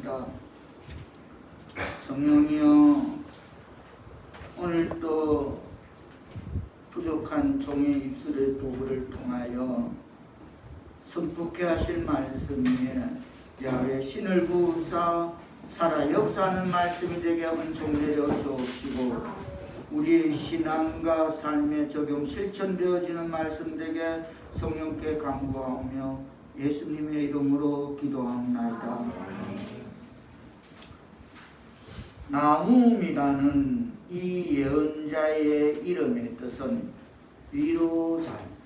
기도합니다. 성령이여, 오늘도 부족한 종의 입술의 도구를 통하여 선포케 하실 말씀에 야외 신을 부으사 살아 역사하는 말씀이 되게 은총되려 주옵시고, 우리의 신앙과 삶에 적용 실천되어지는 말씀 되게 성령께 간구하오며 예수님의 이름으로 기도하옵나이다. 나훔이라는 이 예언자의 이름의 뜻은 위로자입니다.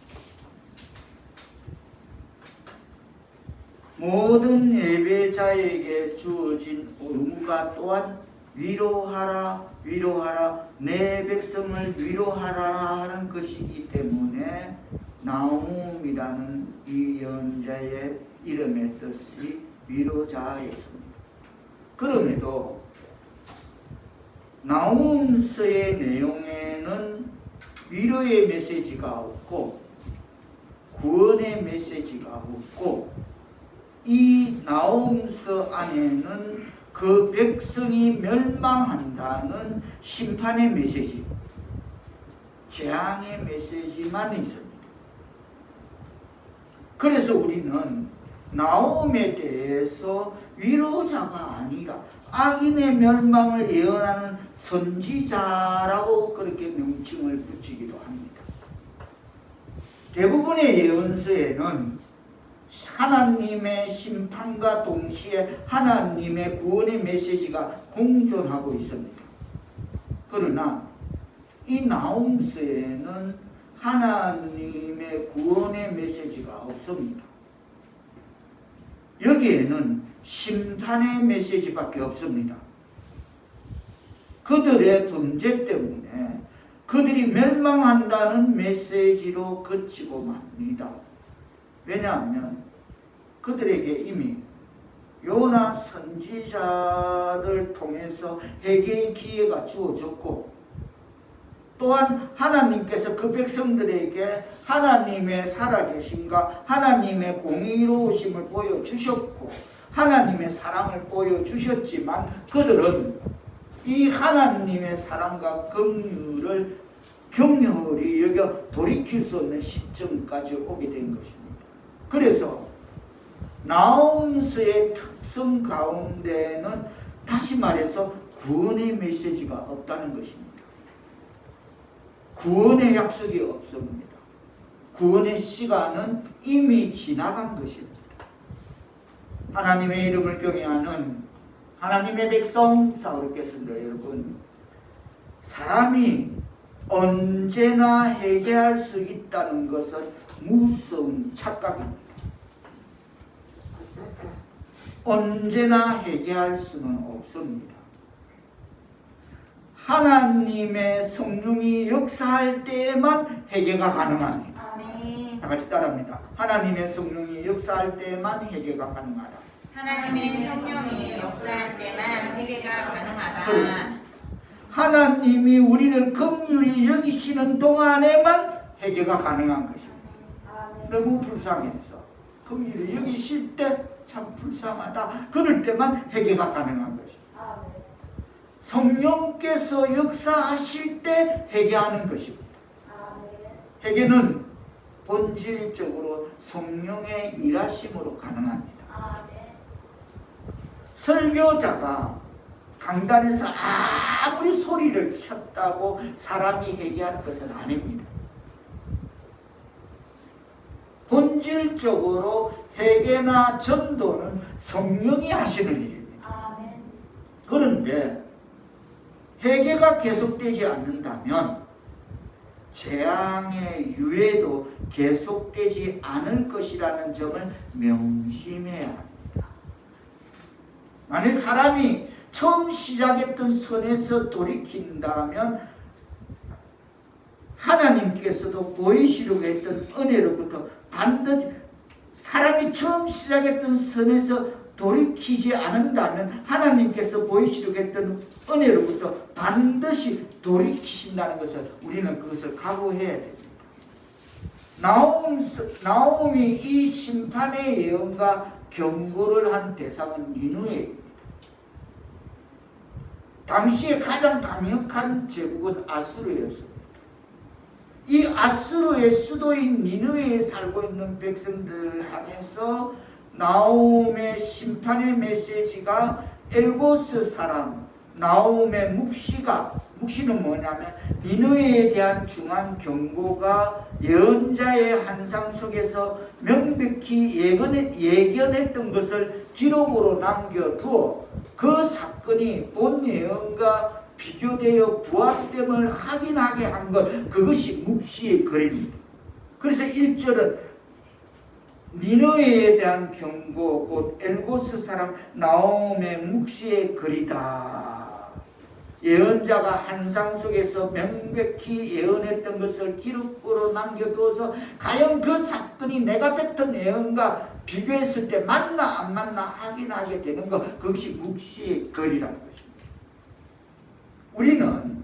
모든 예배자에게 주어진 의무가 또한 위로하라, 위로하라, 내 백성을 위로하라 하는 것이기 때문에 나훔이라는 이 예언자의 이름의 뜻이 위로자였습니다. 그럼에도 나훔서의 내용에는 위로의 메시지가 없고 구원의 메시지가 없고, 이 나훔서 안에는 그 백성이 멸망한다는 심판의 메시지, 재앙의 메시지만 있습니다. 그래서 우리는 나훔에 대해서 위로자가 아니라 악인의 멸망을 예언하는 선지자라고 그렇게 명칭을 붙이기도 합니다. 대부분의 예언서에는 하나님의 심판과 동시에 하나님의 구원의 메시지가 공존하고 있습니다. 그러나 이 나훔서에는 하나님의 구원의 메시지가 없습니다. 여기에는 심판의 메시지밖에 없습니다. 그들의 범죄 때문에 그들이 멸망한다는 메시지로 그치고 맙니다. 왜냐하면 그들에게 이미 요나 선지자를 통해서 회개의 기회가 주어졌고, 또한 하나님께서 그 백성들에게 하나님의 살아계심과 하나님의 공의로우심을 보여주셨고 하나님의 사랑을 보여주셨지만, 그들은 이 하나님의 사랑과 긍휼을 경홀히 여겨 돌이킬 수 없는 시점까지 오게 된 것입니다. 그래서 나훔서의 특성 가운데는 다시 말해서 구원의 메시지가 없다는 것입니다. 구원의 약속이 없습니다. 구원의 시간은 이미 지나간 것입니다. 하나님의 이름을 경외하는 하나님의 백성 사울겠습니다. 여러분, 사람이 언제나 회개할 수 있다는 것은 무서운 착각입니다. 언제나 회개할 수는 없습니다. 하나님의 성령이 역사할 때에만 회개가 가능합니다. 다 같이 따라합니다. 하나님의 성령이 역사할 때에만 회개가 가능하다. 하나님의 성령이 역사할 때만 회개가 가능하다. 그렇습니다. 하나님이 우리를 긍휼히 여기시는 동안에만 회개가 가능한 것입니다. 너무 불쌍해서 긍휼히 여기실 때 참 불쌍하다, 그럴 때만 회개가 가능한 것입니다. 성령께서 역사하실 때 회개하는 것입니다. 회개는 본질적으로 성령의 일하심으로 가능합니다. 설교자가 강단에서 아무리 소리를 쳤다고 사람이 회개하는 것은 아닙니다. 본질적으로 회개나 전도는 성령이 하시는 일입니다. 그런데 회개가 계속되지 않는다면 재앙의 유예도 계속되지 않을 것이라는 점을 명심해야 합니다. 만약 사람이 처음 시작했던 선에서 돌이킨다면 하나님께서도 보이시려고 했던 은혜로부터 반드시, 사람이 처음 시작했던 선에서 돌이키지 않는다면 하나님께서 보이시려고 했던 은혜로부터 반드시 돌이키신다는 것을 우리는 그것을 각오해야 됩니다. 나홈이 이 심판의 예언과 경고를 한 대상은 니느웨입니다. 당시에 가장 강력한 제국은 아수르였습니다. 이 아수르의 수도인 니느웨에 살고 있는 백성들을 향해서 나홈의 심판의 메시지가 엘고스 사람 나홈의 묵시는 뭐냐면 니느웨에 대한 중한 경고가 예언자의 환상 속에서 명백히 예견했던 것을 기록으로 남겨두어 그 사건이 본 예언과 비교되어 부합됨을 확인하게 한 것, 그것이 묵시의 글입니다. 그래서 1절은 니느웨에 대한 경고, 곧 엘고스 사람 나홈의 묵시의 글이다. 예언자가 환상 속에서 명백히 예언했던 것을 기록으로 남겨두어서 과연 그 사건이 내가 뱉은 예언과 비교했을 때 맞나 안 맞나 확인하게 되는 것, 그것이 묵시의 글이라는 것입니다. 우리는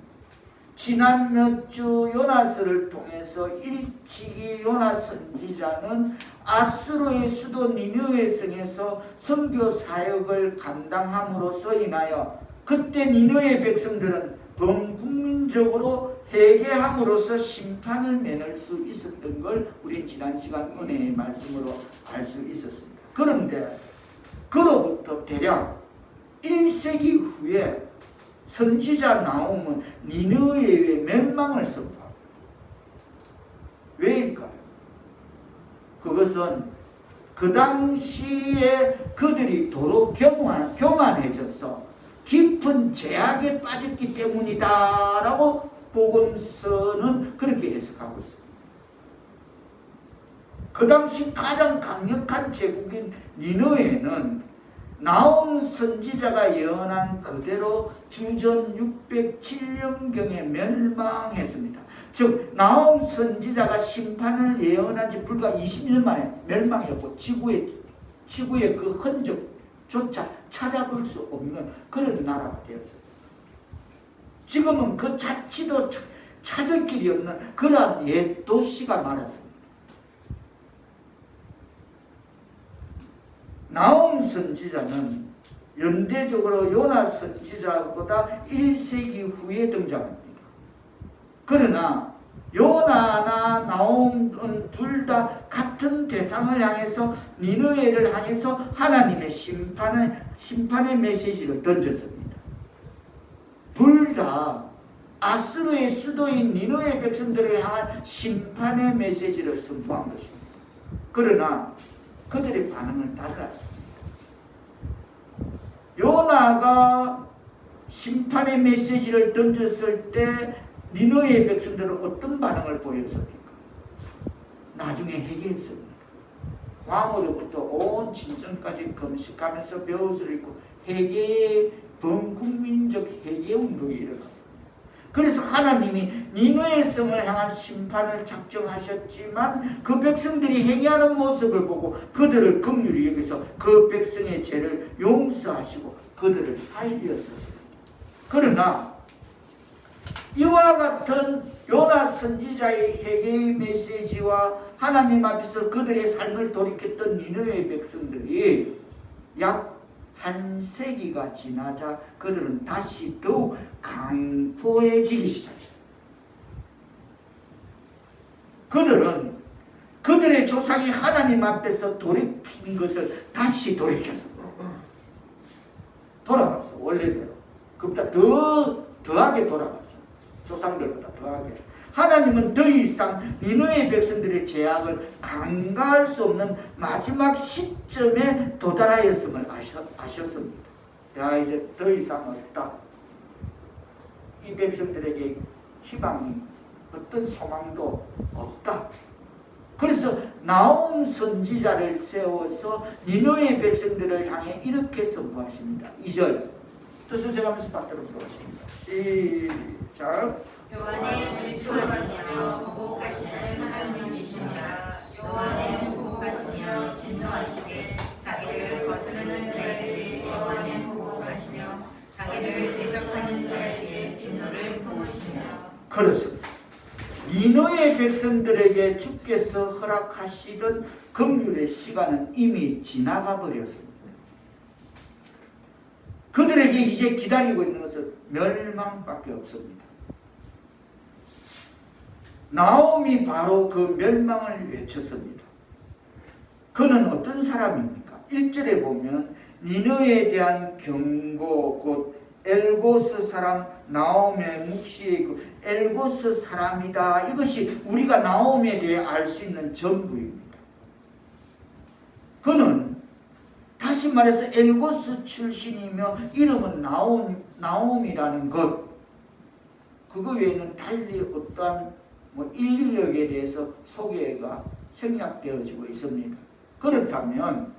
지난 몇 주 요나서를 통해서 일찍이 요나 선지자는 아수르의 수도 니느웨 성에서 선교 사역을 감당함으로써 인하여 그때 니느웨 백성들은 범국민적으로 회개함으로써 심판을 면할 수 있었던 걸 우린 지난 시간 은혜의 말씀으로 알 수 있었습니다. 그런데 그로부터 대략 1세기 후에 선지자 나홈은 니느웨의 멸망을 선포합니다. 왜일까요? 그것은 그 당시에 그들이 도로 교만해져서 깊은 죄악에 빠졌기 때문이다라고 복음서는 그렇게 해석하고 있습니다. 그 당시 가장 강력한 제국인 니느웨는 나홈 선지자가 예언한 그대로 주전 607년경에 멸망했습니다. 즉 나홈 선지자가 심판을 예언한 지 불과 20년 만에 멸망했고 지구의 그 흔적조차 찾아볼 수 없는 그런 나라가 되었습니다. 지금은 그 자치도 찾을 길이 없는 그러한 옛 도시가 말았습니다. 나홈 선지자는 연대적으로 요나 선지자보다 1세기 후에 등장합니다. 그러나 요나나 나홈은 둘 다 같은 대상을 향해서 니느웨를 향해서 하나님의 심판의 메시지를 던졌습니다. 둘 다 아수르의 수도인 니느웨 백성들을 향한 심판의 메시지를 선포한 것입니다. 그러나 그들의 반응은 달랐습니다. 요나가 심판의 메시지를 던졌을 때 니느웨 백성들은 어떤 반응을 보였습니까? 나중에 회개했습니다. 왕으로부터 온 진성까지 금식하면서 벼옷을 입고 회개의 범국민적 회개 운동이 일어났습니다. 그래서 하나님이 니느웨 성을 향한 심판을 작정하셨지만 그 백성들이 회개하는 모습을 보고 그들을 긍휼히 여기서 그 백성의 죄를 용서하시고 그들을 살리었습니다. 그러나 이와 같은 요나 선지자의 회개의 메시지와 하나님 앞에서 그들의 삶을 돌이켰던 니느웨 백성들이 약 한 세기가 지나자 그들은 다시 더욱 강포해지기 시작했어요. 그들은 그들의 조상이 하나님 앞에서 돌이킨 것을 다시 돌이켜서 돌아갔어. 원래대로. 그보다 더하게 돌아갔어. 조상들보다 더하게. 하나님은 더 이상 니느웨 백성들의 죄악을 간과할 수 없는 마지막 시점에 도달하였음을 아셨습니다. 야, 이제 더 이상 없다. 이 백성들에게 희망이 어떤 소망도 없다. 그래서 나홈 선지자를 세워서 니느웨 백성들을 향해 이렇게 선포하십니다. 2절 뜻을 세가면서 받들어 보겠습니다. 시작. 여호와는 질투하시며 보복하시는 하나님이시니라. 여호와는 보복하시며 진노하시되 자기를 거스르는 자에게 여호와는 보복하시며 자기를 대적하는 자에게 진노를 품으시며. 그렇습니다. 니느웨 백성들에게 주께서 허락하시던 긍휼의 시간은 이미 지나가 버렸습니다. 그들에게 이제 기다리고 있는 것은 멸망밖에 없습니다. 나옴이 바로 그 멸망을 외쳤습니다. 그는 어떤 사람입니까? 1절에 보면 니느웨에 대한 경고, 곧 엘고스 사람 나옴의 묵시의 그 엘고스 사람이다. 이것이 우리가 나옴에 대해 알 수 있는 전부입니다. 그는 다시 말해서 엘고스 출신이며 이름은 나옴이라는 것, 그거 외에는 달리 어떠한 인력에 대해서 소개가 생략되어지고 있습니다. 그렇다면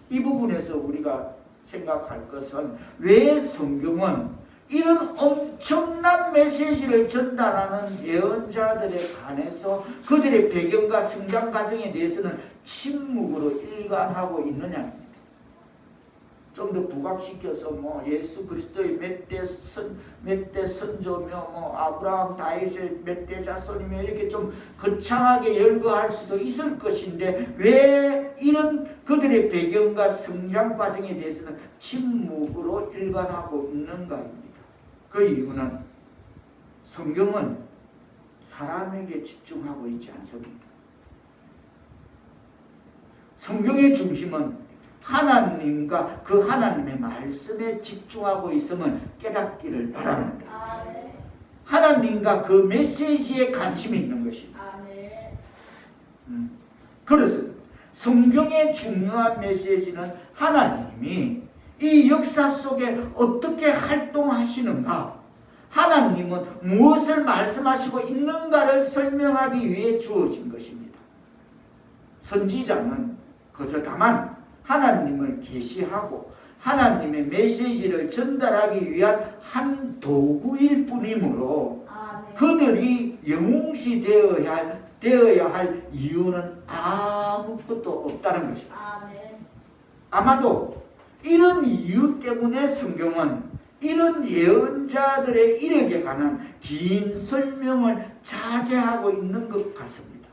이 부분에서 우리가 생각할 것은 왜 성경은 이런 엄청난 메시지를 전달하는 예언자들에 관해서 그들의 배경과 성장 과정에 대해서는 침묵으로 일관하고 있느냐입니다. 좀 더 부각시켜서 예수 그리스도의 몇 대 선조며 아브라함 다윗의 몇 대 자손이며 이렇게 좀 거창하게 열거할 수도 있을 것인데 왜 이런 그들의 배경과 성장 과정에 대해서는 침묵으로 일관하고 있는가입니다. 그 이유는 성경은 사람에게 집중하고 있지 않습니다. 성경의 중심은 하나님과 그 하나님의 말씀에 집중하고 있음을 깨닫기를 바랍니다. 하나님과 그 메시지에 관심이 있는 것입니다. 그렇습니다. 성경의 중요한 메시지는 하나님이 이 역사 속에 어떻게 활동하시는가, 하나님은 무엇을 말씀하시고 있는가를 설명하기 위해 주어진 것입니다. 선지자는 그저 다만 하나님을 계시하고 하나님의 메시지를 전달하기 위한 한 도구일 뿐이므로 그들이 영웅시 되어야 할 이유는 아무것도 없다는 것입니다. 아마도 이런 이유 때문에 성경은 이런 예언자들의 이력에 관한 긴 설명을 자제하고 있는 것 같습니다.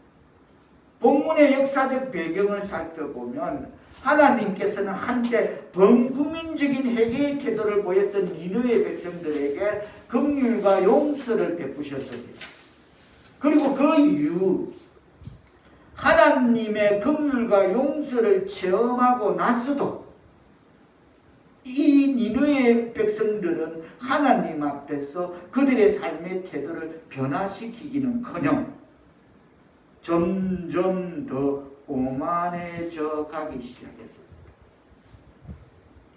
본문의 역사적 배경을 살펴보면 하나님께서는 한때 범국민적인 회개의 태도를 보였던 니느웨 백성들에게 긍휼과 용서를 베푸셨습니다. 그리고 그 이후 하나님의 긍휼과 용서를 체험하고 나서도 이 니느웨 백성들은 하나님 앞에서 그들의 삶의 태도를 변화시키기는커녕 점점 더 오만해져 가기 시작했습니다.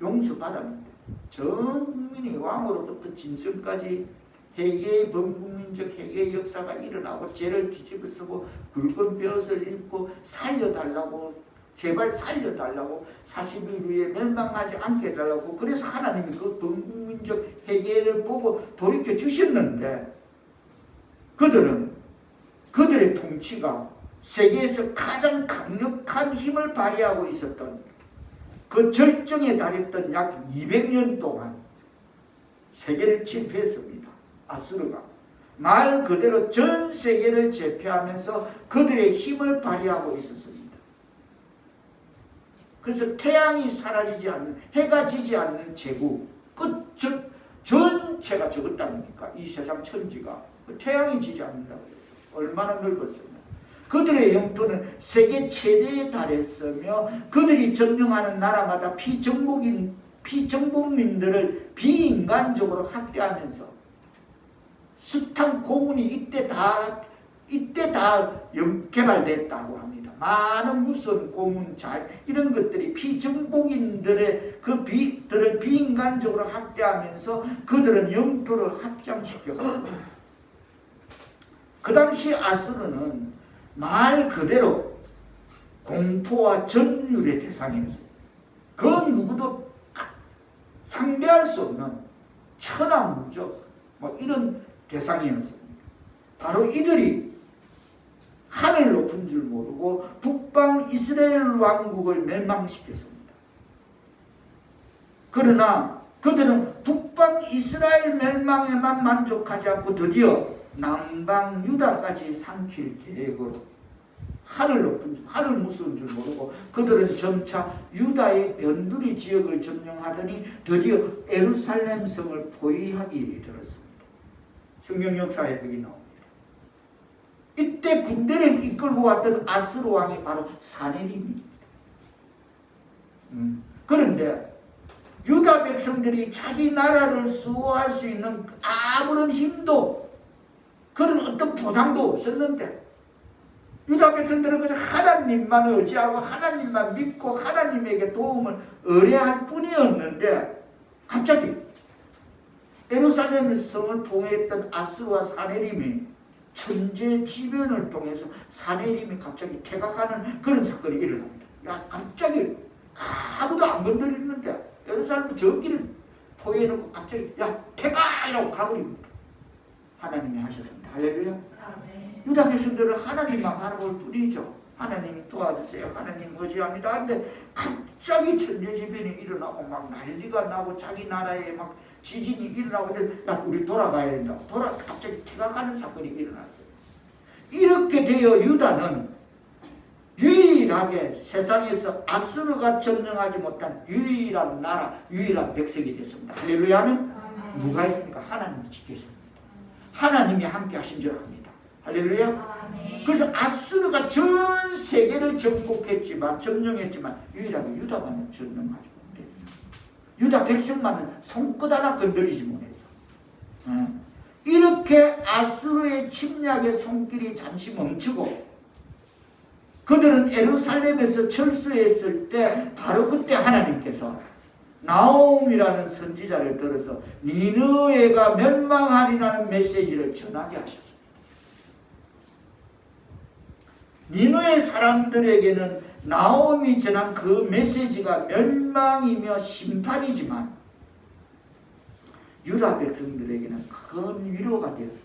용서받았는데 전 국민이 왕으로부터 진성까지 회개의 범국민적 회개의 역사가 일어나고 죄를 뒤집어쓰고 굵은 벼슬을 입고 살려달라고, 제발 살려달라고, 40일 후에 멸망하지 않게 해달라고, 그래서 하나님이 그 범국민적 회개를 보고 돌이켜 주셨는데 그들의 통치가 세계에서 가장 강력한 힘을 발휘하고 있었던 그 절정에 달했던 약 200년 동안 세계를 제패했습니다. 아수르가 말 그대로 전 세계를 제패하면서 그들의 힘을 발휘하고 있었습니다. 그래서 태양이 사라지지 않는, 해가 지지 않는 제국, 그 전체가 적었다니까. 이 세상 천지가 태양이 지지 않는다고 했어요. 얼마나 넓었어요. 그들의 영토는 세계 최대에 달했으며 그들이 점령하는 나라마다 피정복민들을 비인간적으로 학대하면서 숱한 고문이 이때 다 개발됐다고 합니다. 많은 무슨 고문, 이런 것들이 피정복인들의 그들을 비인간적으로 학대하면서 그들은 영토를 확장시켰습니다. 그 당시 아수르는 말 그대로 공포와 전율의 대상이었어요. 그 누구도 상대할 수 없는 천하무적 이런 대상이었습니다. 바로 이들이 하늘 높은 줄 모르고 북방 이스라엘 왕국을 멸망시켰습니다. 그러나 그들은 북방 이스라엘 멸망에만 만족하지 않고 드디어 남방 유다까지 삼킬 계획으로 하늘 무서운 줄 모르고 그들은 점차 유다의 변두리 지역을 점령하더니 드디어 예루살렘 성을 포위하기 들었습니다. 성경 역사에 그게 나옵니다. 이때 군대를 이끌고 왔던 아스루 왕이 바로 사네립입니다. 그런데 유다 백성들이 자기 나라를 수호할 수 있는 아무런 힘도 그런 어떤 보장도 없었는데 유다 백성들은 그저 하나님만 의지하고 하나님만 믿고 하나님에게 도움을 의뢰할 뿐이었는데 갑자기 예루살렘 성을 봉해했던 아스루와 사네림이 천재지변을 통해서 사네림이 갑자기 퇴각하는 그런 사건이 일어납니다. 야, 갑자기 아무도 안 건드리는데 예루살렘 저기를 포위해놓고 갑자기 야 퇴각! 이라고 가버립니다. 하나님이 하셨습니다. 할렐루야. 유다 백성들은 하나님만 바라볼 뿐이죠. 하나님 도와주세요. 하나님 의지합니다. 근데 갑자기 천재지변이 일어나고 막 난리가 나고 자기 나라에 막 지진이 일어나고 야 우리 돌아가야 된다. 갑자기 퇴각하는 사건이 일어났어요. 이렇게 되어 유다는 유일하게 세상에서 아수르가 점령하지 못한 유일한 나라, 유일한 백성이 됐습니다. 할렐루야 하면 누가 있습니까? 하나님이 지켰습니다. 하나님이 함께 하신 줄 압니다. 할렐루야. 그래서 아수르가 전 세계를 점령했지만 유일하게 유다만은 점령하지 못했어요. 유다 백성만은 손끝 하나 건드리지 못했어. 이렇게 아수르의 침략의 손길이 잠시 멈추고 그들은 예루살렘에서 철수했을 때 바로 그때 하나님께서 나홈이라는 선지자를 들어서 니느웨가 멸망하리라는 메시지를 전하게 하셨습니다. 니느웨 사람들에게는 나홈이 전한 그 메시지가 멸망이며 심판이지만 유다 백성들에게는 큰 위로가 되었습니다.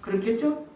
그렇겠죠?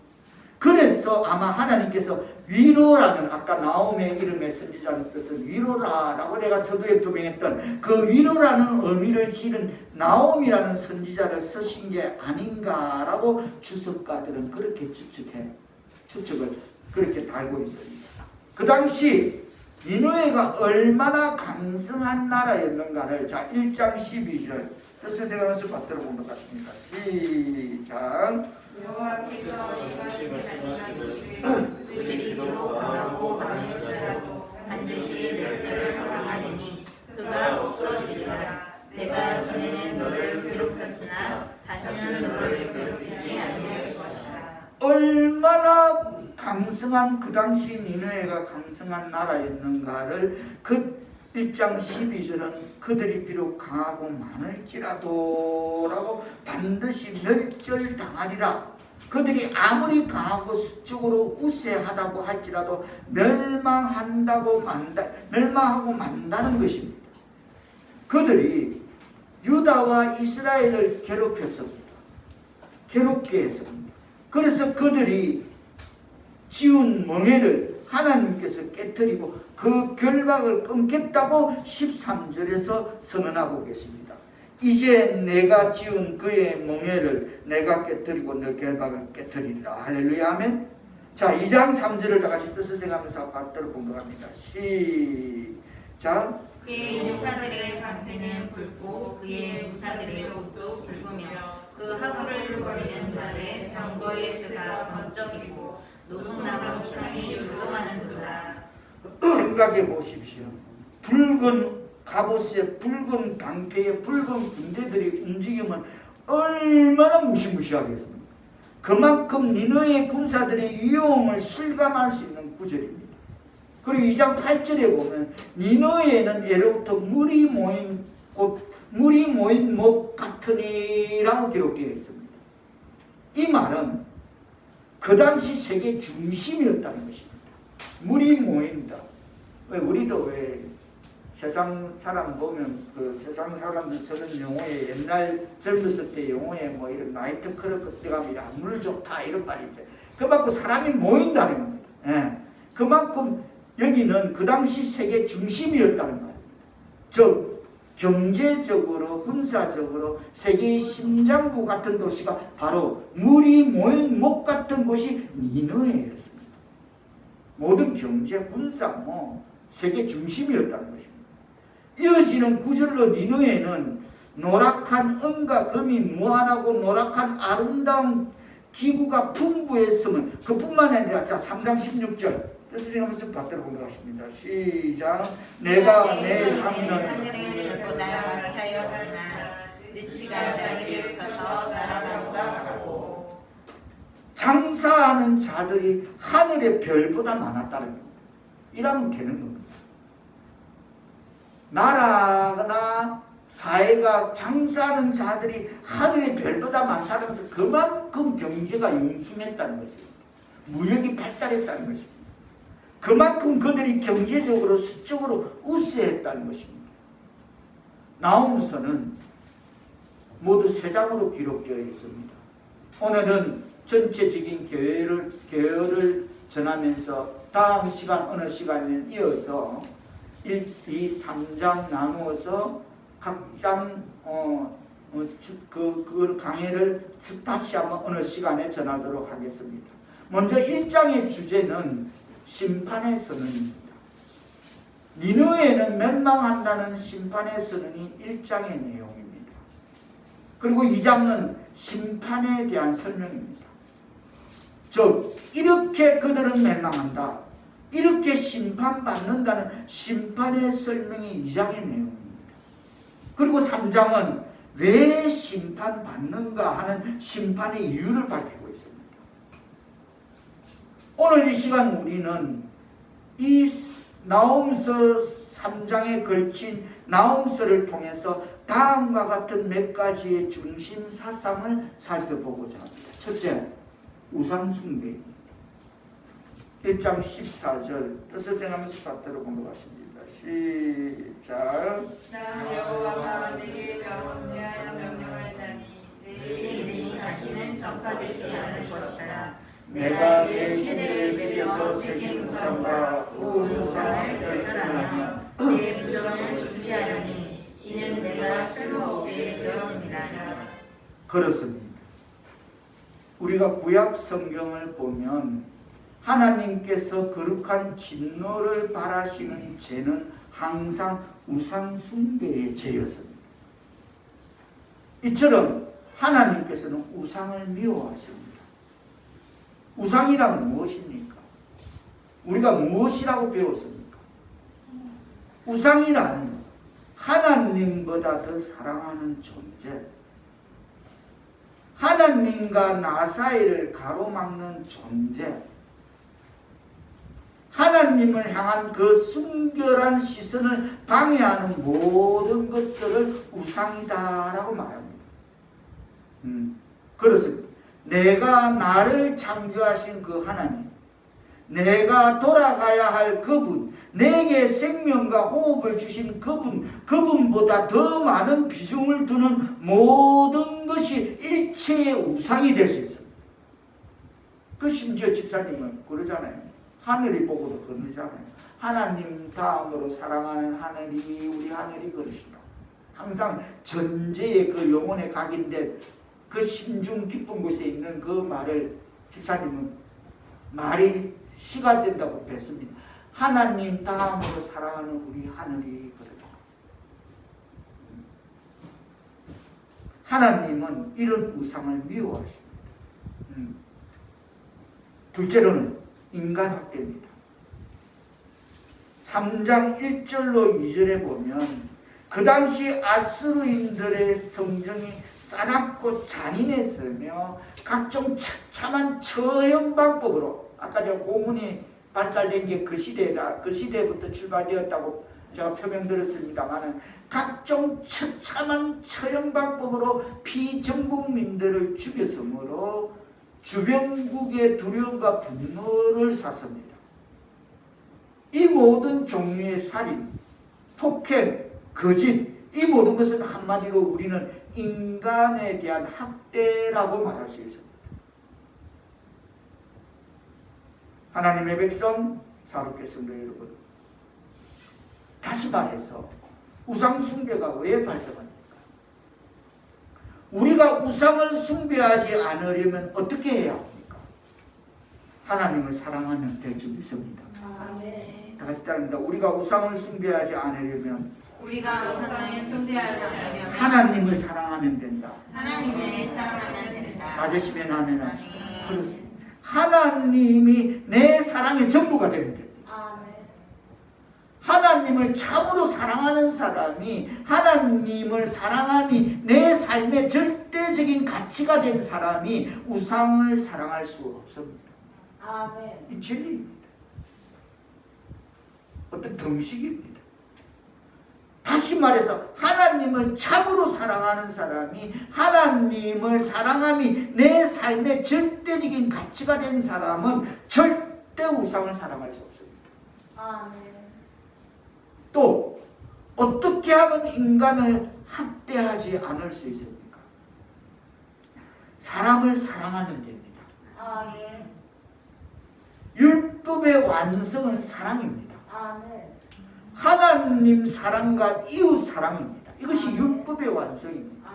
그래서 아마 하나님께서 위로라는 아까 나홈의 이름의 선지자는 뜻은 위로라라고 내가 서두에 표명했던 그 위로라는 의미를 지닌 나홈이라는 선지자를 쓰신 게 아닌가라고 주석가들은 그렇게 추측을 그렇게 달고 있습니다. 그 당시 니느웨가 얼마나 강성한 나라였는가를 자 1장 12절 뜻을 생각하면서 받들어 보도록 하겠습니다. 시작. 여호와께서 이같이 말씀하시기를 그들이 비록 강하고 많을지라도 반드시 멸절을 당하리니 그가 없어지리라. 내가 전에는 너를 괴롭혔으나 다시는 너를 괴롭히지 않을 것이다. 얼마나 강성한 그 당시 니느웨가 강성한 나라였는가를 그 1장 12절은 그들이 비록 강하고 많을지라도 라고 반드시 멸절당하리라. 그들이 아무리 강하고 수적으로 우세하다고 할지라도 멸망하고 만다는 것입니다. 그들이 유다와 이스라엘을 괴롭혔습니다. 괴롭게 했습니다. 그래서 그들이 지은 멍에를 하나님께서 깨뜨리고 그 결박을 끊겠다고 13절에서 선언하고 계십니다. 이제 내가 지은 그의 멍에를 내가 깨뜨리고 너 결박을 깨뜨리리라. 할렐루야 하면 자 2장 3절을 다 같이 뜻을 생각하면서 받들어 공부합니다. 시작. 그의 용사들의 방패는 붉고 그의 무사들의 옷도 붉으며 그 하구를 버리는 날에 병거의 쇠가 번쩍이고 노송나무 창이 요동하는도다. 생각해 보십시오. 붉은 갑옷에 붉은 방패에 붉은 군대들이 움직이면 얼마나 무시무시하겠습니까? 그만큼 니느웨 군사들의 위용을 실감할 수 있는 구절입니다. 그리고 2장 8절에 보면 니느웨에는 예로부터 물이 모인 목 같으니라고 기록되어 있습니다. 이 말은 그 당시 세계 중심이었다는 것입니다. 물이 모인다. 왜 우리도 왜 세상 사람 보면 그 세상 사람들 쓰는 용어에 옛날 젊었을 때 용어에 뭐 이런 나이트 클럽 들어가면 야 물 좋다 이런 말이 있어요. 그만큼 사람이 모인다는 겁니다. 예. 그만큼 여기는 그 당시 세계 중심이었다는 말입니다. 즉 경제적으로 군사적으로 세계의 심장부 같은 도시가 바로 물이 모인 목 같은 곳이 니느웨였습니다. 모든 경제, 군사, 세계 중심이었다는 것입니다. 이어지는 구절로 니느웨는 노랗한 은과 금이 무한하고 노랗한 아름다운 기구가 풍부했음을, 그뿐만 아니라, 자 3장 16절 뜻을 한번 받들어 보겠습니다. 시작. 내가 내 상인을 하늘의 별보다 많다였으나 느치가 날개를 펴서 날아가는가 같고. 장사하는 자들이 하늘의 별보다 많았다는 겁니다. 이러면 되는 겁니다. 나라나 사회가 장사하는 자들이 하늘의 별보다 많다는 것은 그만큼 경제가 융숭했다는 것입니다. 무역이 발달했다는 것입니다. 그만큼 그들이 경제적으로 수적으로 우세했다는 것입니다. 나홈서는 모두 3장으로 기록되어 있습니다. 오늘은 전체적인 계열을 전하면서 다음 시간 어느 시간에 이어서 1, 2, 3장 나누어서 각 장 그 강의를 다시 한번 어느 시간에 전하도록 하겠습니다. 먼저 1장의 주제는 심판의 선언입니다. 니느웨는 멸망한다는 심판의 선언이 1장의 내용입니다. 그리고 2장은 심판에 대한 설명입니다. 즉 이렇게 그들은 멸망한다, 이렇게 심판받는다는 심판의 설명이 2장의 내용입니다. 그리고 3장은 왜 심판받는가 하는 심판의 이유를 밝히고 있습니다. 오늘 이 시간 우리는 이 나홈서 3장에 걸친 나홈서를 통해서 다음과 같은 몇 가지의 중심 사상을 살펴보고자 합니다. 첫째, 우상숭배입니다. 1장 14절 뜻을 전하면서 받들어 공부하십니다. 시작. 나 여호와가 네게 명령하여 명령하였나니 내 이름이 다시는 전파되지 않을 것이다. 내가 내 신의 집에서 새긴 우상과 우상을 멸절하며 내 무덤을 준비하려니 이는 내가 쓸모없게 되었습니다. 그렇습니다. 우리가 구약 성경을 보면 하나님께서 거룩한 진노를 바라시는 죄는 항상 우상 숭배의 죄였습니다. 이처럼 하나님께서는 우상을 미워하십니다. 우상이란 무엇입니까? 우리가 무엇이라고 배웠습니까? 우상이란 하나님보다 더 사랑하는 존재, 하나님과 나 사이를 가로막는 존재, 하나님을 향한 그 순결한 시선을 방해하는 모든 것들을 우상이다라고 말합니다. 그렇습니다. 내가 나를 창조하신 그 하나님, 내가 돌아가야 할 그분, 내게 생명과 호흡을 주신 그분보다 더 많은 비중을 두는 모든 것이 일체의 우상이 될 수 있습니다. 그 심지어 집사님은 그러잖아요. 하늘이 보고도 그러잖아요. 하나님 다음으로 사랑하는 하늘이 우리 하늘이 그러시다. 항상 전제의 그 영혼의 각인데 그 심중 깊은 곳에 있는 그 말을 집사님은 말이 시가 된다고 뵀습니다. 하나님 다음으로 사랑하는 우리 하늘이 그러다. 하나님은 이런 우상을 미워하십니다. 둘째로는 인간학대입니다. 3장 1절로 2절에 보면 그 당시 아수르인들의 성정이 싸납고 잔인했으며 각종 처참한 처형 방법으로, 아까 제가 고문이 발달된 게 그 시대다, 그 시대부터 출발되었다고 제가 표명드렸습니다만 각종 처참한 처형 방법으로 피정복민들을 죽였으므로 주변국의 두려움과 분노를 샀습니다. 이 모든 종류의 살인, 폭행, 거짓, 이 모든 것은 한마디로 우리는 인간에 대한 학대라고 말할 수 있습니다. 하나님의 백성 사롭겠습니다, 여러분. 다시 말해서 우상 숭배가 왜 발생합니까? 우리가 우상을 숭배하지 않으려면 어떻게 해야 합니까? 하나님을 사랑하면 될 줄 믿습니다. 아멘. 다 같이 따릅니다. 우리가 우상을 숭배하지 않으려면 우리가 우상을 숭배하지 않으려면 하나님을 사랑하면 된다. 하나님을 사랑하면 된다. 맞으시면 아멘. 아멘. 그렇습니다. 하나님이 내 사랑의 전부가 되면 됩니다. 하나님을 참으로 사랑하는 사람이, 하나님을 사랑함이 내 삶의 절대적인 가치가 된 사람이 우상을 사랑할 수 없습니다. 이 진리입니다. 어떤 등식입니다. 다시 말해서 하나님을 참으로 사랑하는 사람이, 하나님을 사랑함이 내 삶의 절대적인 가치가 된 사람은 절대 우상을 사랑할 수 없습니다. 또 어떻게 하면 인간을 학대하지 않을 수 있습니까? 사람을 사랑하면 됩니다. 율법의 완성은 사랑입니다. 하나님 사랑과 이웃 사랑입니다. 이것이 율법의 완성입니다.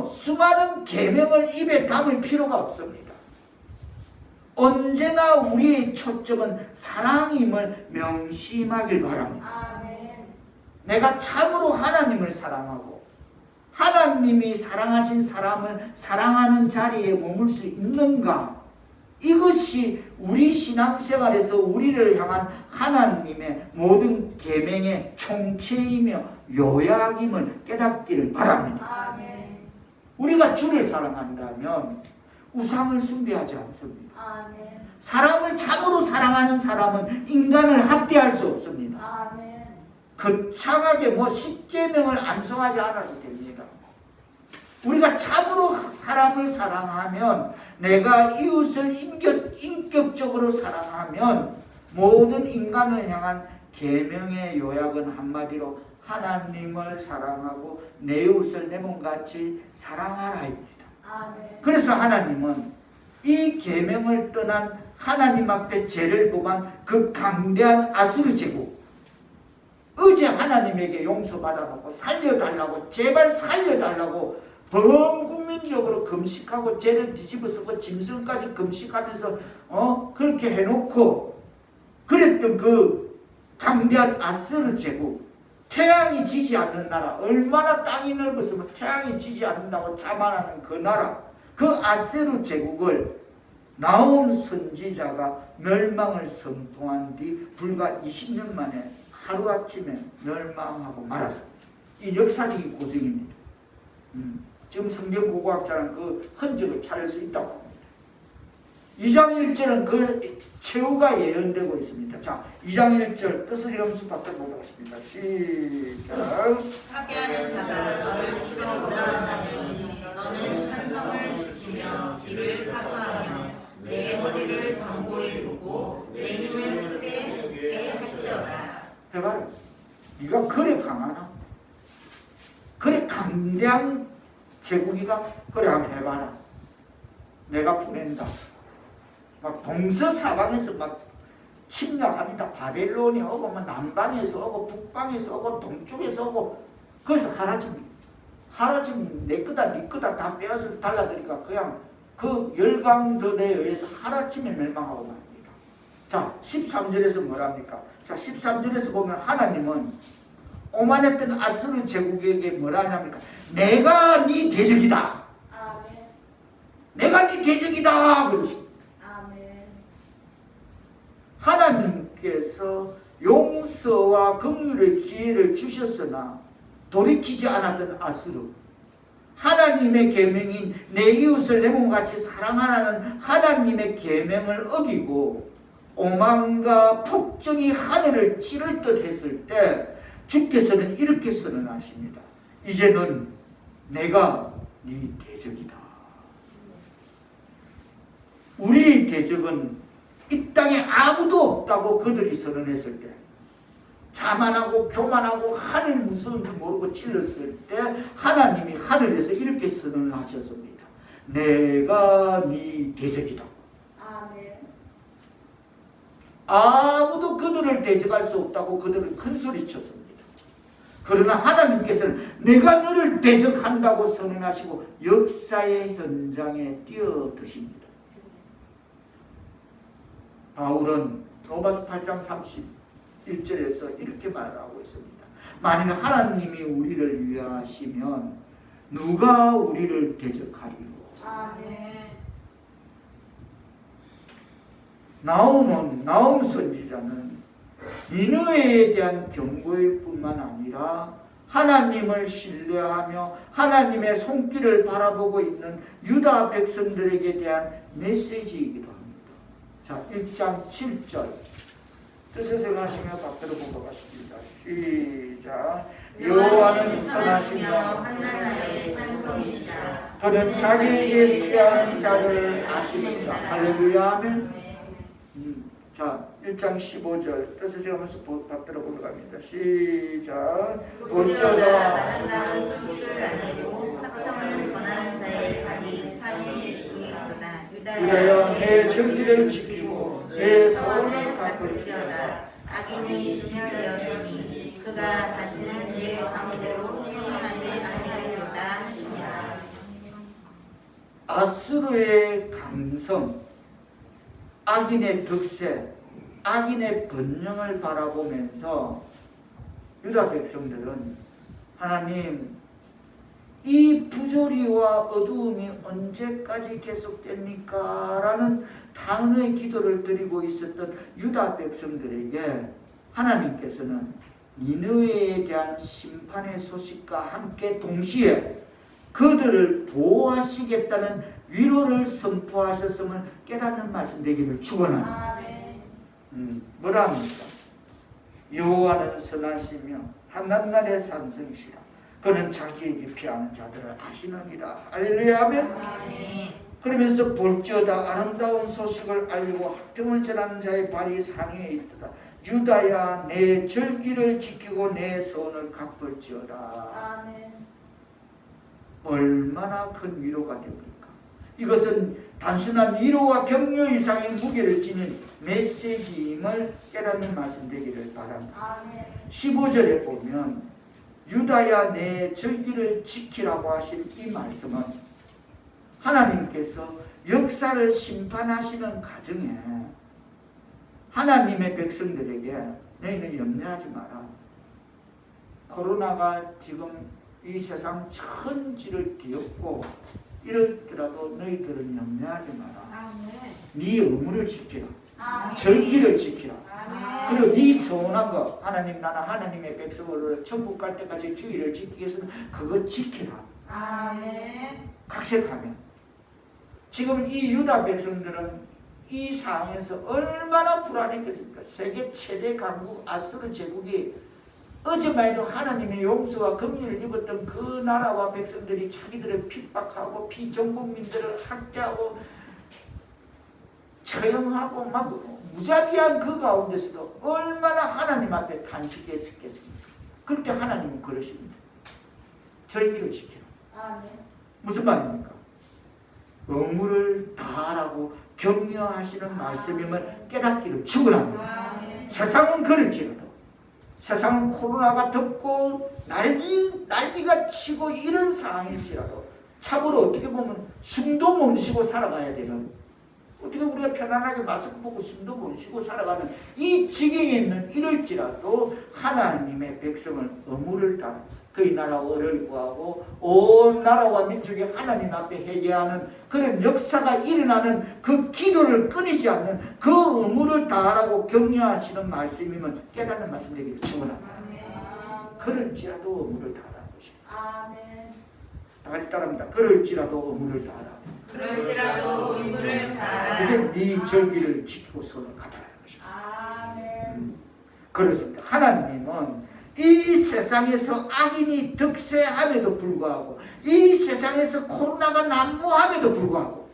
수많은 계명을 입에 담을 필요가 없습니다. 언제나 우리의 초점은 사랑임을 명심하길 바랍니다. 내가 참으로 하나님을 사랑하고 하나님이 사랑하신 사람을 사랑하는 자리에 머물 수 있는가? 이것이 우리 신앙생활에서 우리를 향한 하나님의 모든 계명의 총체이며 요약임을 깨닫기를 바랍니다. 우리가 주를 사랑한다면 우상을 숭배하지 않습니다. 사람을 참으로 사랑하는 사람은 인간을 학대할 수 없습니다. 거창하게 십계명을 암송하지 않아도 됩니다. 우리가 참으로 사람을 사랑하면, 내가 이웃을 인격적으로 사랑하면 모든 인간을 향한 계명의 요약은 한마디로 하나님을 사랑하고 내 이웃을 내 몸같이 사랑하라입니다. 그래서 하나님은 이 계명을 떠난 하나님 앞에 죄를 범한 그 강대한 아수르 제국, 어제 하나님에게 용서받아놓고 살려달라고, 제발 살려달라고 범국민적으로 금식하고 죄를 뒤집어쓰고 짐승까지 금식하면서 그렇게 해놓고 그랬던 그 강대한 아수르 제국, 태양이 지지 않는 나라, 얼마나 땅이 넓었으면 태양이 지지 않는다고 자만하는 그 나라, 그 아세르 제국을 나홈 선지자가 멸망을 선포한 뒤 불과 20년 만에 하루아침에 멸망하고 말았습니다. 이 역사적인 고증입니다. 지금 성경고고학자는 그 흔적을 찾을 수 있다고 합니다. 2장 1절은 그 최후가 예언되고 있습니다. 자, 2장 1절 뜻을 염수받도록 보도록 하십니다. 시작. 학대하는 자가 너를 치러 올라간다니 너는 산성을 지키며 길을 파수하며 내 허리를 견고히 두고 내 힘을 크게 할지어다. 해봐라. 네가 그래 강하나? 그래 강대한 제국이가? 그래 하면 해봐라. 내가 보낸다. 막 동서사방에서 막 침략합니다. 바벨론이 오고 남방에서 오고 북방에서 오고 동쪽에서 오고, 그래서 하루아침 내 거다 네 거다 다 빼앗아 달라드니까 그냥 그 열강들에 의해서 하루아침에 멸망하고 말입니다. 자, 13절에서 뭐랍니까? 자, 13절에서 보면 하나님은 오만했던 아수르 제국에게 뭐라 하냐니까, 내가 네 대적이다. 내가 네 대적이다 그러십니다. 하나님께서 용서와 긍휼의 기회를 주셨으나 돌이키지 않았던 아수르, 하나님의 계명인 내 이웃을 내 몸같이 사랑하라는 하나님의 계명을 어기고 오만과 폭정이 하늘을 찌를 듯 했을 때 주께서는 이렇게 선언하십니다. 이제는 내가 네 대적이다. 우리의 대적은 이 땅에 아무도 없다고 그들이 선언했을 때, 자만하고 교만하고 하늘 무서운 줄 모르고 찔렀을 때 하나님이 하늘에서 이렇게 선언을 하셨습니다. 내가 네 대적이다. 아무도 그들을 대적할 수 없다고 그들은 큰 소리 쳤습니다. 그러나 하나님께서는 내가 너를 대적한다고 선언하시고 역사의 현장에 뛰어드십니다. 바울은 로마서 8장 31절에서 이렇게 말하고 있습니다. 만일 하나님이 우리를 위하시면 누가 우리를 대적하리요? 아멘. 나움 선지자는 니느웨에 대한 경고일 뿐만 아니라 하나님을 신뢰하며 하나님의 손길을 바라보고 있는 유다 백성들에게 대한 메시지이기도 합니다. 자, 1장 7절 뜻을 생각하시며 받들어 보고 가십니다. 시작. 여호와는 선하시며 한날날의 산성이시라. 그는 자기에게 피하는 자를 아시느니라. 할렐루야. 아멘. 자, 1장 15절 뜻을 세우면서 받들어 올라갑니다. 시작. 볼지어다 아름다운 소식을 알리고 화평을 전하는 자의 발이 산에 의하도다. 유다여 내 정의를 지키고 내 소원을 갚을지어다. 악인이 진멸되었으니 그가 다시는 내 가운데로 행하지 아니하리로다 하시니라. 아수르의 강성, 악인의 득세, 악인의 번영을 바라보면서 유다 백성들은 하나님, 이 부조리와 어두움이 언제까지 계속됩니까? 라는 단언의 기도를 드리고 있었던 유다 백성들에게 하나님께서는 니느웨에 대한 심판의 소식과 함께 동시에 그들을 보호하시겠다는 위로를 선포하셨음을 깨닫는 말씀 되기를 축원합니다. 뭐라 합니까? 여호와는 선하시며 한낱날의 산성이시라. 그는 자기에게 피하는 자들을 아시느니라. 할렐루야. 아멘. 그러면서 볼지어다 아름다운 소식을 알리고 화평을 전하는 자의 발이 상위에 있도다. 유다야 내 절기를 지키고 내 소원을 갚을지어다. 아멘. 얼마나 큰 위로가 됩니까? 이것은 단순한 위로와 격려 이상의 무게를 지닌 메시지임을 깨닫는 말씀 되기를 바랍니다. 아멘. 15절에 보면 유다야 내 절기를 지키라고 하신 이 말씀은 하나님께서 역사를 심판하시는 과정에 하나님의 백성들에게 너희는 염려하지 마라. 코로나가 지금 이 세상 천지를 뒤엎고 이럴더라도 너희들은 염려하지 마라. 네 의무를 지키라. 절기를 지키라. 그리고 네 서운한 거, 하나님 나는 하나님의 백성으로 천국 갈 때까지 주의를 지키겠으면 그거 지키라. 각색하면 지금 이 유다 백성들은 이 상황에서 얼마나 불안했겠습니까? 세계 최대 강국 아수르 제국이 어제만 해도 하나님의 용서와 긍휼을 입었던 그 나라와 백성들이 자기들을 핍박하고 피정국민들을 학대하고 처형하고 막 무자비한 그 가운데서도 얼마나 하나님 앞에 탄식했겠습니까? 그럴 때 하나님은 그러십니다. 절기를 지키라. 무슨 말입니까? 의무를 다하라고 격려하시는 말씀임을 깨닫기를 축원합니다. 세상은 그럴지라도 세상은 코로나가 덮고 난리가 치고 이런 상황일지라도 참으로 어떻게 보면 숨도 못 쉬고 살아가야 되는, 어떻게 우리가 편안하게 마스크 벗고 숨도 못 쉬고 살아가는 이 지경에 있는 이럴지라도 하나님의 백성을 의무를 따라 그의 나라를 구하고 온 나라와 민족이 하나님 앞에 회개하는 그런 역사가 일어나는 그 기도를 끊이지 않는 그 의무를 다하라고 격려하시는 말씀이면 깨닫는 말씀 되기를 축원합니다. 그럴지라도 의무를 다하라는 것입니다. 다 같이 따라합니다. 그럴지라도 의무를 다하라. 그럴지라도 의무를 다하라. 그게 네 절기를 지키고 선을 가다라는 것입니다. 그렇습니다. 하나님은 이 세상에서 악인이 득세함에도 불구하고 이 세상에서 코로나가 난무함에도 불구하고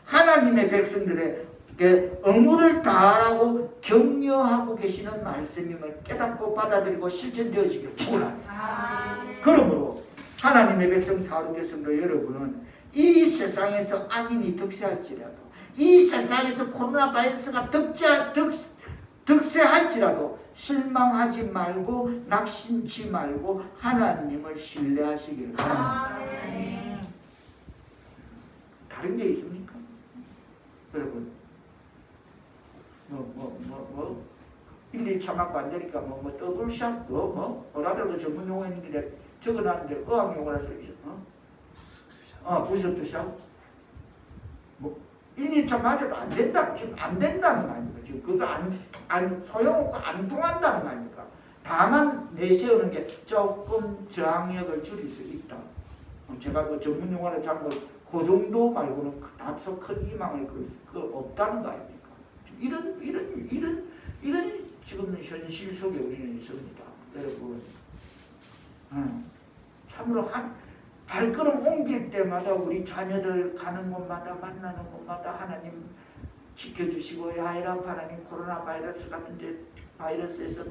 하나님의 백성들에게 의무를 다하라고 격려하고 계시는 말씀임을 깨닫고 받아들이고 실천되어지기를 축원합니다. 그러므로 하나님의 백성 사랑하는 성도 여러분은 이 세상에서 악인이 득세할지라도 이 세상에서 코로나 바이러스가 득세할지라도 실망하지 말고 낙심치 말고 하나님을 신뢰하시기를 바랍니다. 다른 게 있습니까? 여러분, 뭐 1, 2차 맞고 안 되니까 더블샷 뭐라들 그 전문 용어 있는데 적어놨는데 의학 용어라서 부스트 샷 뭐 1, 2차 맞아도 안 된다. 지금 안 된다는 거 아닙니까? 지금 그거 안 소용없고 안 통한다는 거 아닙니까? 다만 내세우는 게 조금 저항력을 줄일 수 있다. 제가 그 전문 용어를 잡은 그 정도 말고는 다소 큰 희망을 없다는 거 아닙니까? 이런 지금 현실 속에 우리는 있습니다. 여러분, 참으로 발걸음 옮길 때마다 우리 자녀들 가는 곳마다 만나는 곳마다 하나님 지켜주시고 야이라 하나님 코로나 바이러스 같은데 바이러스에서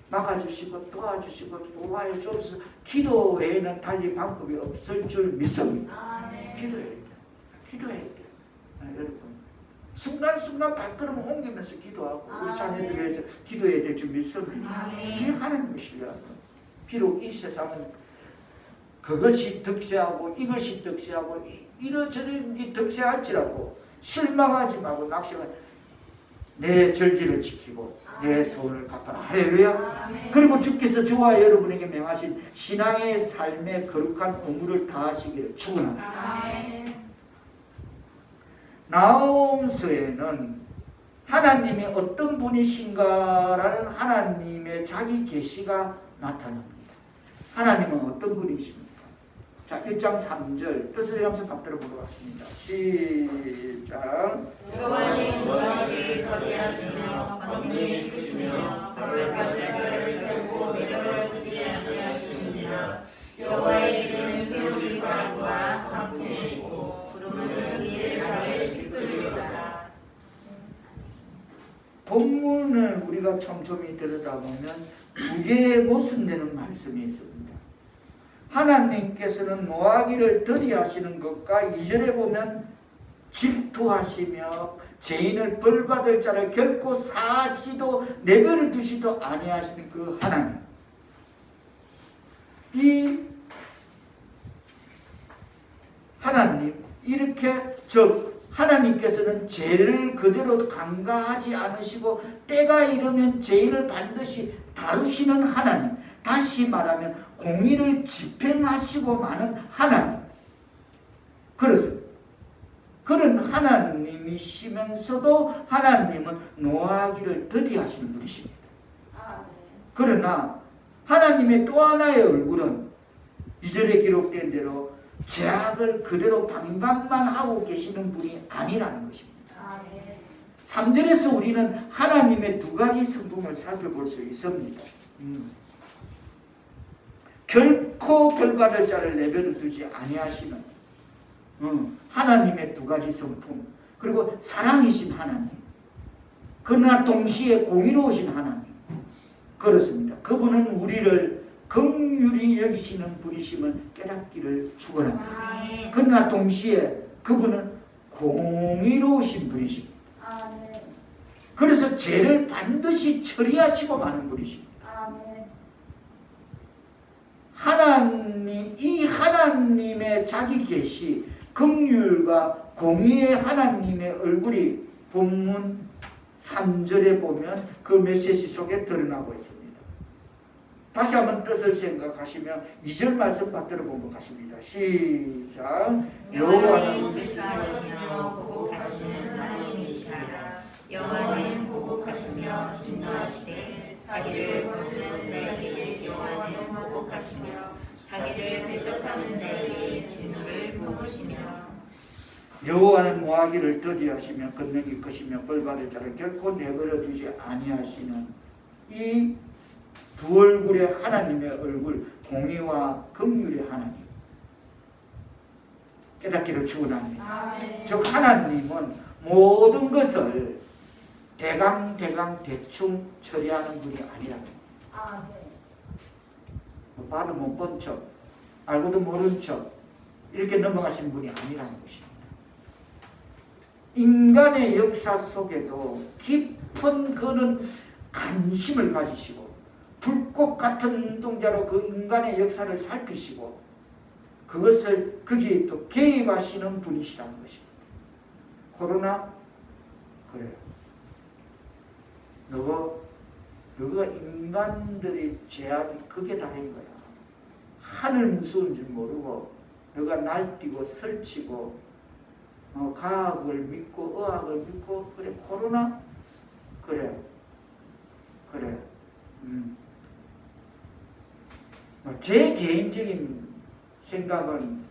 막아주시고 도와주시고 도와여 주옵소서. 기도 외에는 달리 방법이 없을 줄 믿습니다. 기도해야 돼. 기도해야 돼. 여러분 순간순간 발걸음 옮기면서 기도하고 우리 자녀들 위해서 기도해야 될 줄 믿습니다. 그게 하나님의 신뢰하고 비록 이 세상은 그것이 득세하고 이것이 득세하고 이러저러니 득세할지라도 실망하지 말고 낙심하지 내 절기를 지키고 내 소원을 갚아라. 할렐루야. 그리고 주께서 저와 여러분에게 명하신 신앙의 삶의 거룩한 의무를 다하시기를 축원합니다. 나홈서에는 하나님이 어떤 분이신가라는 하나님의 자기 계시가 나타납니다. 하나님은 어떤 분이십니까? 자, 1장 3절 뜻을 함께 받들어 보도록 하겠습니다. 시작. 여호와는 너희를 거대하시며 권능이 크시며 거룩한 자들을 결코 내려놓지 아니하시느니라. 여호와의 길은 회오리 바람과 광풍이 있고 구름은 그의 아래 휘끌리로다. 본문을 우리가 촘촘히 들여다보면 두 개의 모순되는 말씀이 있습니다. 하나님께서는 노하기를 더디하시는 것과 2절에 보면 질투하시며 죄인을 벌받을 자를 결코 사지도 내버려 두시도 아니하시는 그 하나님. 이 하나님 이렇게 하나님께서는 죄를 그대로 간과하지 않으시고 때가 이르면 죄인을 반드시 다루시는 하나님. 다시 말하면 공의를 집행하시고 마는 하나님. 그렇습니다. 그런 하나님이시면서도 하나님은 노하기를 더디하시는 분이십니다. 그러나 하나님의 또 하나의 얼굴은 2절에 기록된 대로 죄악을 그대로 방관만 하고 계시는 분이 아니라는 것입니다. 3절에서 우리는 하나님의 두 가지 성품을 살펴볼 수 있습니다. 결코 벌받을 자를 내버려 두지 아니하시는 하나님의 두 가지 성품, 그리고 사랑이신 하나님, 그러나 동시에 공의로우신 하나님. 그렇습니다. 그분은 우리를 긍휼히 여기시는 분이심을 깨닫기를 축원합니다. 그러나 동시에 그분은 공의로우신 분이십니다. 그래서 죄를 반드시 처리하시고 마는 분이십니다. 이 하나님의 자기 계시, 긍휼과 공의의 하나님의 얼굴이 본문 3절에 보면 그 메시지 속에 드러나고 있습니다. 다시 한번 뜻을 생각하시면 2절 말씀 받들어 보도록 하십니다. 시작. 여호와는 질투하시며 보복하시는 하나님이시라. 여호와는 보복하시며 진노하시되 자기를 거스르는 자에게 여호와는 보복하시며 자기를 대적하는 자에게 진노를 보으시며. 여호와는 모하기를 더디하시며 권능이 크시며 벌받을 자를 결코 내버려 두지 아니하시는 이 두 얼굴의 하나님의 얼굴, 공의와 긍휼의 하나님 깨닫기를 축원합니다. 즉 하나님은 모든 것을 대강 대충 처리하는 분이 아니랍니다. 봐도 못 본 척, 알고도 모른 척 이렇게 넘어가신 분이 아니라는 것입니다. 인간의 역사 속에도 깊은 그는 관심을 가지시고 불꽃 같은 눈동자로 그 인간의 역사를 살피시고 그것을 거기에 또 개입하시는 분이시라는 것입니다. 코로나 그래요. 너가 인간들의 제약이 그게 다른 거야. 하늘 무서운 줄 모르고 너가 날뛰고 설치고 과학을 믿고 의학을 믿고 그래 코로나 그래 제 개인적인 생각은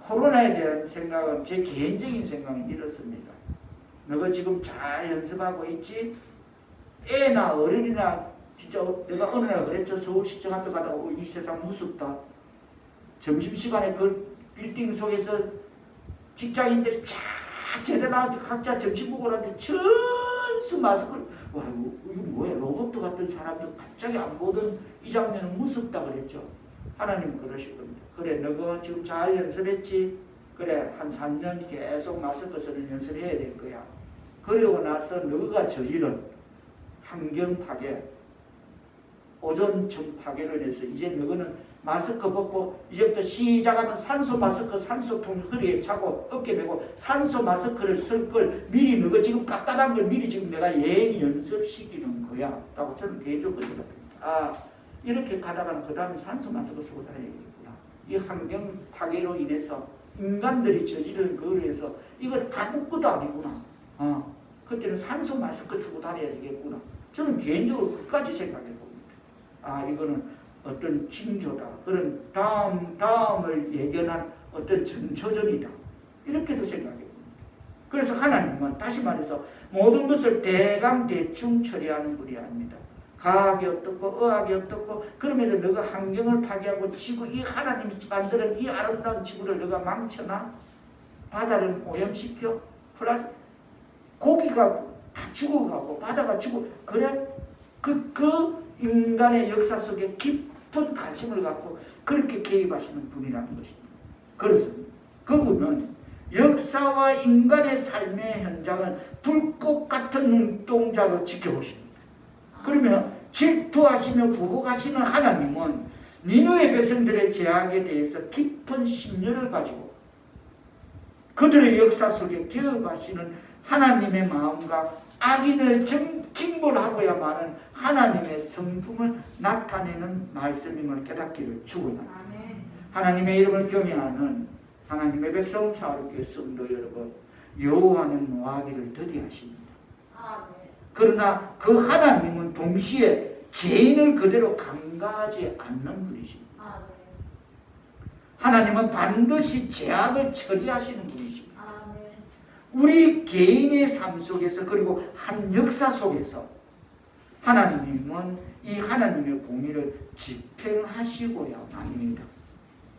코로나에 대한 생각은 제 개인적인 생각은 이렇습니다. 너가 지금 잘 연습하고 있지? 애나 어른이나 진짜 내가 어느 날 그랬죠. 서울시청 앞에 가다가 이 세상 무섭다. 점심시간에 그 빌딩 속에서 직장인들이 쫙 제대로 각자 점심 먹으러 왔는데 전수 마스크를 와 이거 뭐야 로봇 같은 사람들 갑자기 안 보던 이 장면은 무섭다 그랬죠. 하나님 그러실 겁니다. 그래 너가 지금 잘 연습했지? 그래 한 3년 계속 마스크 쓰는 연습을 해야 될 거야. 그러고 나서 너가 저지른 환경 파괴 오존층 파괴로 인해서 이제 너는 마스크 벗고 이제부터 시작하면 산소 마스크 산소통 허리에 차고 어깨 메고 산소 마스크를 쓸 걸 미리 너가 지금 깝깝한 걸 미리 지금 내가 예행 연습시키는 거야 라고 저는 개인적으로 생각합니다. 이렇게 가다가는 그 다음에 산소 마스크 쓰고 다녀야겠구나. 이 환경 파괴로 인해서 인간들이 저지르는 거로 해서 이건 아무것도 아니구나. 그때는 산소 마스크 쓰고 다녀야 되겠구나. 저는 개인적으로 끝까지 생각해 봅니다. 이거는 어떤 징조다. 그런 다음을 예견한 어떤 전초전이다. 이렇게도 생각해 봅니다. 그래서 하나님은 다시 말해서 모든 것을 대충 처리하는 분이 아닙니다. 과학이 어떻고 의학이 어떻고 그럼에도 너가 환경을 파괴하고 지구 이 하나님이 만드는 이 아름다운 지구를 너가 망쳐놔? 바다를 오염시켜? 플러스 고기가 다 죽어가고 바다가 그래? 그 인간의 역사 속에 깊은 관심을 갖고 그렇게 개입하시는 분이라는 것입니다. 그렇습니다. 그분은 역사와 인간의 삶의 현장을 불꽃 같은 눈동자로 지켜보십니다. 그러면 질투하시며 보복하시는 하나님은 니느웨 백성들의 죄악에 대해서 깊은 심려를 가지고 그들의 역사 속에 개입하시는 하나님의 마음과 악인을 징벌하고야만은 하나님의 성품을 나타내는 말씀임을 깨닫기를 축원합니다. 하나님의 이름을 경외하는 하나님의 백성 사랑하는 성도 여러분, 여호와는 노하기를 더디하십니다. 그러나 그 하나님은 동시에 죄인을 그대로 간과하지 않는 분이십니다. 하나님은 반드시 죄악을 처리하시는 분이십니다. 우리 개인의 삶 속에서 그리고 한 역사 속에서 하나님은 이 하나님의 공의를 집행하시고야만입니다.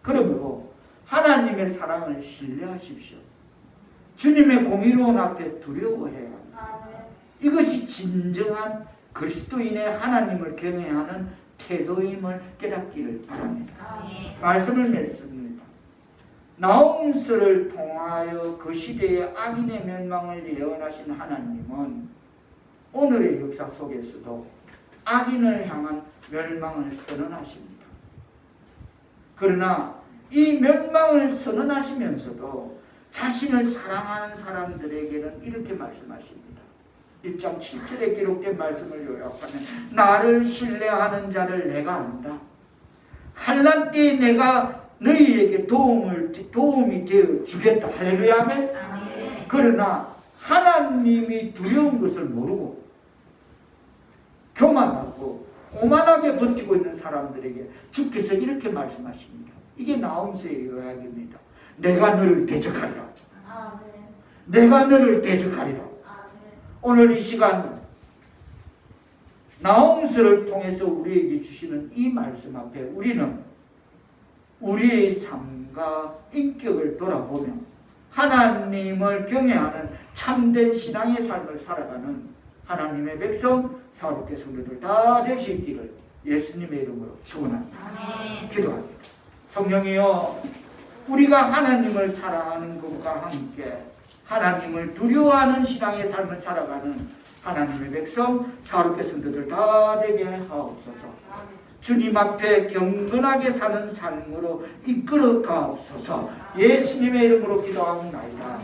그러므로 하나님의 사랑을 신뢰하십시오. 주님의 공의로운 앞에 두려워해야 합니다. 이것이 진정한 그리스도인의 하나님을 경외하는 태도임을 깨닫기를 바랍니다. 말씀을 맺습니다. 나홈스를 통하여 그 시대의 악인의 멸망을 예언하신 하나님은 오늘의 역사 속에서도 악인을 향한 멸망을 선언하십니다. 그러나 이 멸망을 선언하시면서도 자신을 사랑하는 사람들에게는 이렇게 말씀하십니다. 1장 7절에 기록된 말씀을 요약하면 나를 신뢰하는 자를 내가 안다. 환난 때에 내가 너희에게 도움이 되어 주겠다. 할렐루야 아멘. 그러나 하나님이 두려운 것을 모르고 교만하고 오만하게 버티고 있는 사람들에게 주께서 이렇게 말씀하십니다. 이게 나홈스의 요약입니다. 내가 너를 대적하리라. 내가 너를 대적하리라. 오늘 이 시간 나홈스를 통해서 우리에게 주시는 이 말씀 앞에 우리는 우리의 삶과 인격을 돌아보며 하나님을 경외하는 참된 신앙의 삶을 살아가는 하나님의 백성 사랑하는 성도들 다 될 수 있기를 예수님의 이름으로 축원합니다. 기도합니다. 성령이여, 우리가 하나님을 사랑하는 것과 함께 하나님을 두려워하는 신앙의 삶을 살아가는 하나님의 백성 사랑하는 성도들 다 되게 하옵소서. 주님 앞에 경건하게 사는 삶으로 이끌어 가옵소서. 예수님의 이름으로 기도하옵나이다.